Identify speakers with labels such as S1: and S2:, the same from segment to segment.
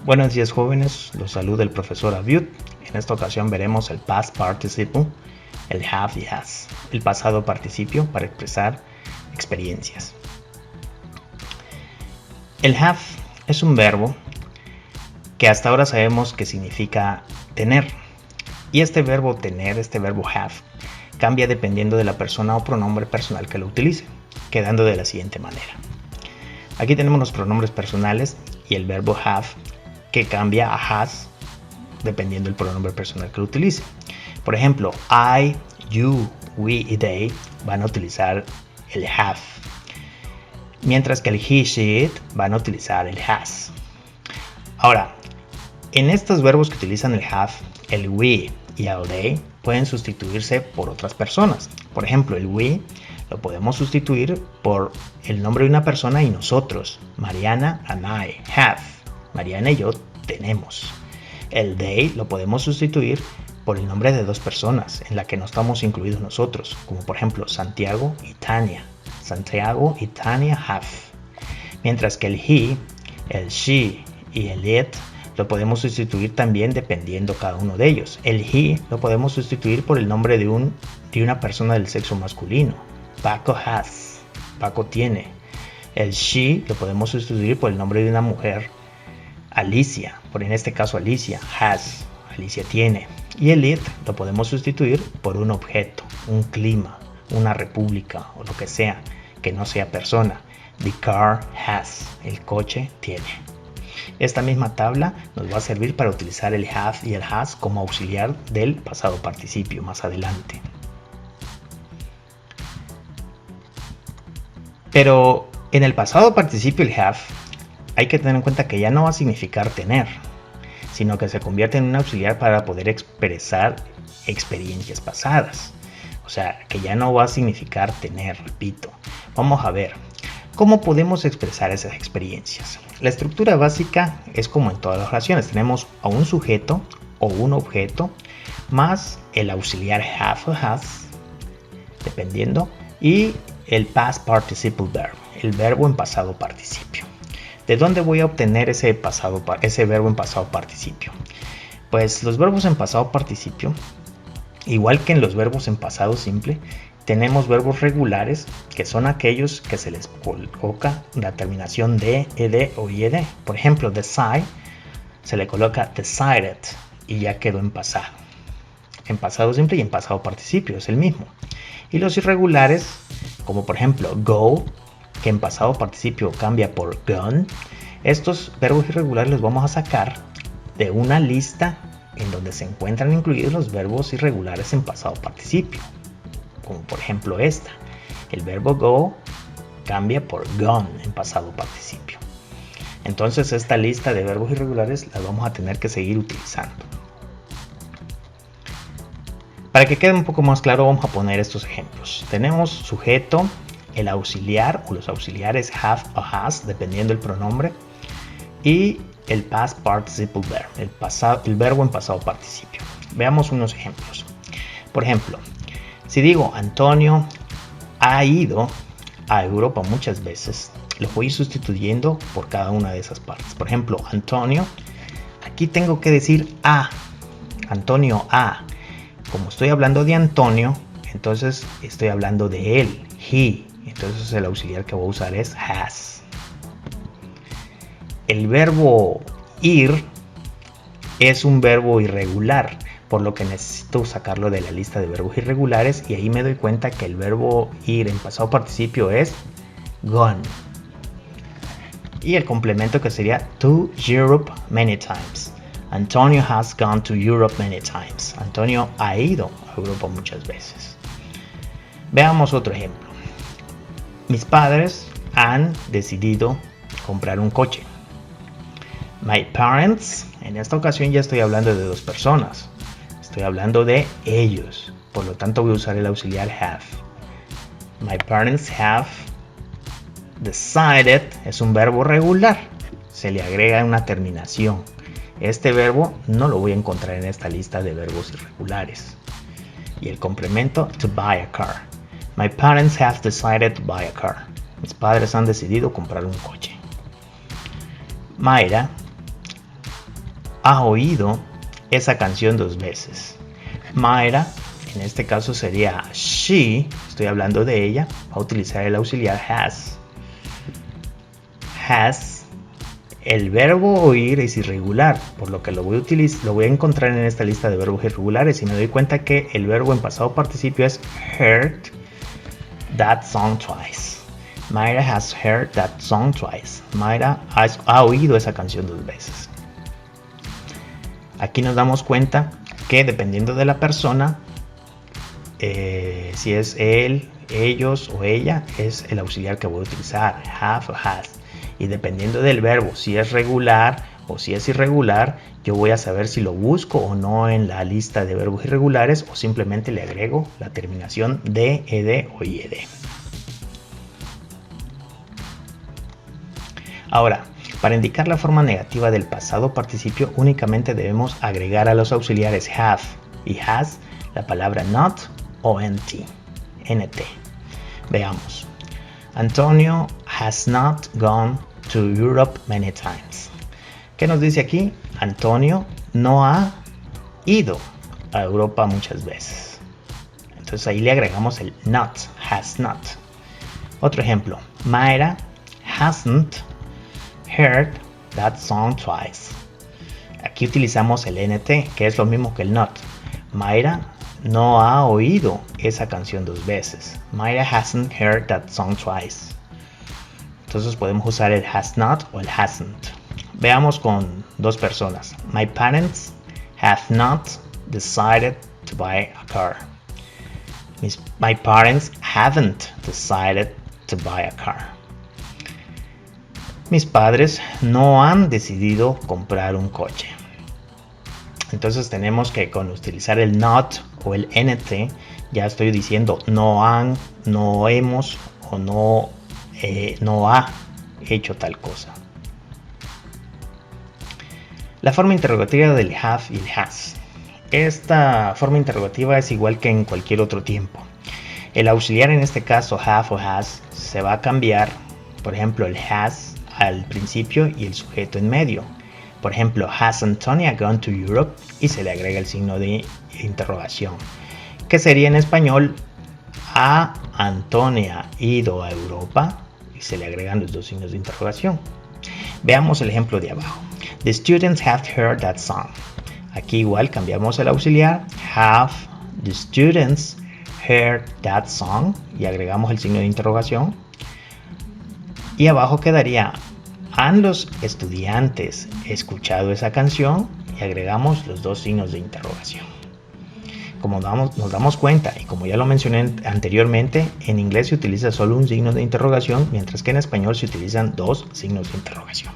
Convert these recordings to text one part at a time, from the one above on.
S1: Buenos días jóvenes, los saluda el profesor Abiud. En esta ocasión veremos el past participle, el have y has, el pasado participio para expresar experiencias. El have es un verbo que hasta ahora sabemos que significa tener. Y este verbo tener, este verbo have, cambia dependiendo de la persona o pronombre personal que lo utilice, quedando de la siguiente manera. Aquí tenemos los pronombres personales y el verbo have, que cambia a has dependiendo del pronombre personal que lo utilice. Por ejemplo, I, you, we y they van a utilizar el have, mientras que el he, she, it van a utilizar el has. Ahora, en estos verbos que utilizan el have, el we y el they pueden sustituirse por otras personas. Por ejemplo, el we lo podemos sustituir por el nombre de una persona y nosotros. Mariana and I have. Mariana y yo tenemos. El they lo podemos sustituir por el nombre de dos personas en la que no estamos incluidos nosotros, como por ejemplo Santiago y Tania. Santiago y Tania have. Mientras que el he, el she y el it lo podemos sustituir también dependiendo cada uno de ellos. El he lo podemos sustituir por el nombre de una persona del sexo masculino. Paco has. Paco tiene. El she lo podemos sustituir por el nombre de una mujer. Alicia, por en este caso Alicia, has, Alicia tiene. Y el it lo podemos sustituir por un objeto, un clima, una república o lo que sea, que no sea persona. The car has, el coche tiene. Esta misma tabla nos va a servir para utilizar el have y el has como auxiliar del pasado participio más adelante. Pero en el pasado participio el have hay que tener en cuenta que ya no va a significar tener, sino que se convierte en un auxiliar para poder expresar experiencias pasadas. O sea, que ya no va a significar tener, repito. Vamos a ver, ¿cómo podemos expresar esas experiencias? La estructura básica es como en todas las oraciones. Tenemos a un sujeto o un objeto, más el auxiliar have o has, dependiendo, y el past participle verb, el verbo en pasado participio. ¿De dónde voy a obtener ese verbo en pasado participio? Pues los verbos en pasado participio, igual que en los verbos en pasado simple, tenemos verbos regulares, que son aquellos que se les coloca la terminación de, ed o ied. Por ejemplo, decide se le coloca decided y ya quedó en pasado. En pasado simple y en pasado participio es el mismo. Y los irregulares, como por ejemplo go, que en pasado participio cambia por gone, estos verbos irregulares los vamos a sacar de una lista en donde se encuentran incluidos los verbos irregulares en pasado participio, como por ejemplo esta. El verbo go cambia por gone en pasado participio. Entonces esta lista de verbos irregulares la vamos a tener que seguir utilizando. Para que quede un poco más claro, vamos a poner estos ejemplos. Tenemos sujeto, el auxiliar o los auxiliares have o has, dependiendo del pronombre, y el past participle verb, el verbo en pasado participio. Veamos unos ejemplos. Por ejemplo, si digo Antonio ha ido a Europa muchas veces, lo voy sustituyendo por cada una de esas partes. Por ejemplo, Antonio, aquí tengo que decir a. Antonio a. Como estoy hablando de Antonio, entonces estoy hablando de él, he. Entonces el auxiliar que voy a usar es has. El verbo ir es un verbo irregular, por lo que necesito sacarlo de la lista de verbos irregulares, y ahí me doy cuenta que el verbo ir en pasado participio es gone. Y el complemento que sería to Europe many times. Antonio has gone to Europe many times. Antonio ha ido a Europa muchas veces. Veamos otro ejemplo. Mis padres han decidido comprar un coche. My parents, en esta ocasión ya estoy hablando de dos personas. Estoy hablando de ellos. Por lo tanto voy a usar el auxiliar have. My parents have decided, es un verbo regular. Se le agrega una terminación. Este verbo no lo voy a encontrar en esta lista de verbos irregulares. Y el complemento, to buy a car. My parents have decided to buy a car. Mis padres han decidido comprar un coche. Mayra ha oído esa canción 2 veces. Mayra, en este caso sería she, estoy hablando de ella, va a utilizar el auxiliar has. Has, el verbo oír es irregular, por lo que lo voy a encontrar en esta lista de verbos irregulares y me doy cuenta que el verbo en pasado participio es heard that song twice. Mayra has heard that song twice. Mayra ha oído esa canción 2 veces. Aquí nos damos cuenta que dependiendo de la persona, si es él, ellos o ella, es el auxiliar que voy a utilizar, have o has. Y dependiendo del verbo, si es regular o si es irregular, yo voy a saber si lo busco o no en la lista de verbos irregulares o simplemente le agrego la terminación de, ed o ied. Ahora, para indicar la forma negativa del pasado participio únicamente debemos agregar a los auxiliares have y has la palabra not o nt. Veamos. Antonio has not gone to Europe many times. ¿Qué nos dice aquí? Antonio no ha ido a Europa muchas veces. Entonces ahí le agregamos el not, has not. Otro ejemplo. Mayra hasn't heard that song twice. Aquí utilizamos el nt, que es lo mismo que el not. Mayra no ha oído esa canción 2 veces. Mayra hasn't heard that song twice. Entonces podemos usar el has not o el hasn't. Veamos con 2 personas. My parents have not decided to buy a car. My parents haven't decided to buy a car. Mis padres no han decidido comprar un coche. Entonces tenemos que con utilizar el not o el nt ya estoy diciendo no han, no hemos o no ha hecho tal cosa. La forma interrogativa del have y el has. Esta forma interrogativa es igual que en cualquier otro tiempo. El auxiliar en este caso have o has se va a cambiar, por ejemplo el has al principio y el sujeto en medio. Por ejemplo, has Antonia gone to Europe y se le agrega el signo de interrogación, que sería en español ¿ha Antonia ido a Europa? Y se le agregan los 2 signos de interrogación. Veamos el ejemplo de abajo. The students have heard that song. Aquí igual cambiamos el auxiliar. Have the students heard that song? Y agregamos el signo de interrogación. Y abajo quedaría ¿han los estudiantes escuchado esa canción? Y agregamos los 2 signos de interrogación. Como nos damos cuenta, y como ya lo mencioné anteriormente, en inglés se utiliza solo un signo de interrogación, mientras que en español se utilizan 2 signos de interrogación.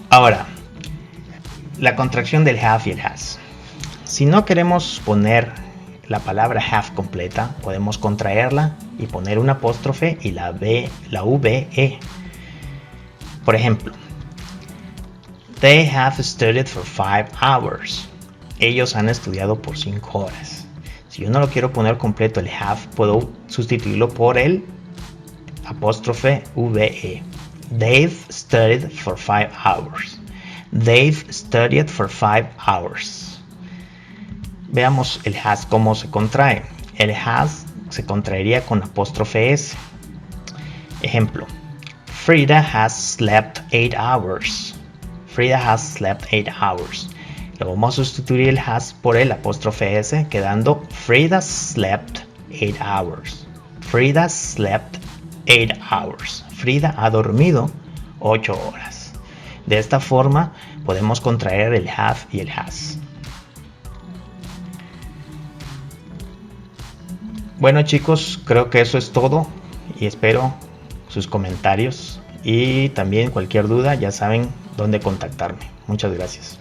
S1: Ahora, la contracción del have y el has. Si no queremos poner la palabra have completa, podemos contraerla y poner un apóstrofe y la VE. Por ejemplo, they have studied for 5 hours. Ellos han estudiado por 5 horas. Si yo no lo quiero poner completo el have, puedo sustituirlo por el apóstrofe VE. They've studied for 5 hours. They've studied for 5 hours. Veamos el has cómo se contrae. El has se contraería con apóstrofe S. Ejemplo. Frida has slept 8 hours. Frida has slept 8 hours. Lo vamos a sustituir el has por el apóstrofe S, quedando Frida slept 8 hours. Frida slept 8 hours. Frida ha dormido 8 horas. De esta forma podemos contraer el have y el has. Bueno chicos, creo que eso es todo y espero sus comentarios y también cualquier duda ya saben dónde contactarme. Muchas gracias.